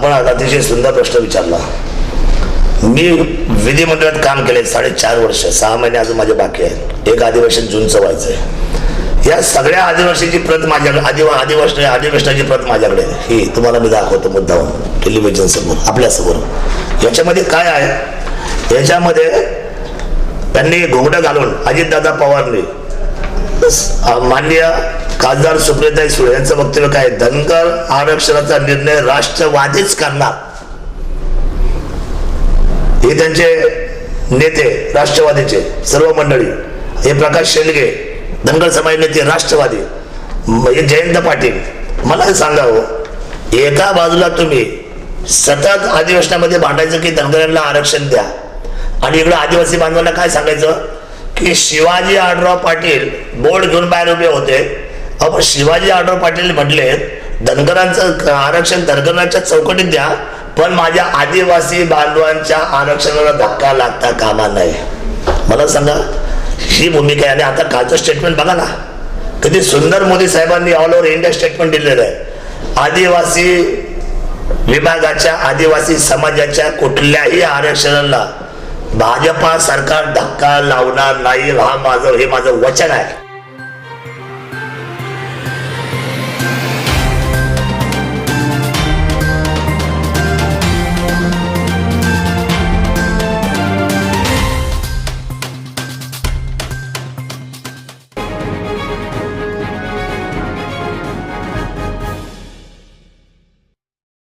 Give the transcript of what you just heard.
आपण अतिशय सुंदर प्रश्न विचारला। मी विधिमंडळात काम केले 4.5 वर्ष, 6 महिने अजून माझे बाकी आहेत। एक अधिवेशन जूनचं व्हायचंय। या सगळ्या अधिवेशनाची प्रत माझ्याकडे, अधिवेशनाची प्रत माझ्याकडे, ही तुम्हाला मी दाखवतो मुद्दाम टेलिव्हिजन समोर, आपल्या समोर। याच्यामध्ये काय आहे, याच्यामध्ये त्यांनी घोंगडं घालून अजितदादा पवारने माननीय खासदार सुप्रियाताई सुळे यांचं वक्तव्य काय, धनगर आरक्षणाचा निर्णय राष्ट्रवादीच करणार, हे त्यांचे नेते राष्ट्रवादीचे सर्व मंडळी, हे प्रकाश शेंडगे धनगर समाज नेते राष्ट्रवादी, जयंत पाटील। मला सांगावं, एका बाजूला तुम्ही सतत अधिवेशनामध्ये भांडायचं की धनगरांना आरक्षण द्या, आणि इकडे आदिवासी बांधवांना काय सांगायचं की शिवाजी आढळराव पाटील बोर्ड घेऊन बाहेर उभे होते। अहो, शिवाजी आढळराव पाटील म्हटले धनगरांचं आरक्षण धनगरांच्या चौकटीत द्या, पण माझ्या आदिवासी बांधवांच्या आरक्षणाला धक्का लागता कामा नये। मला सांगा, ही भूमिका आहे। आणि आता कालचं स्टेटमेंट बघा ना, किती सुंदर मोदी साहेबांनी ऑल ओव्हर इंडिया स्टेटमेंट दिलेलं आहे। आदिवासी विभागाच्या, आदिवासी समाजाच्या कुठल्याही आरक्षणाला भाजपा सरकार धक्का लावणार नाही, हे माझं वचन आहे।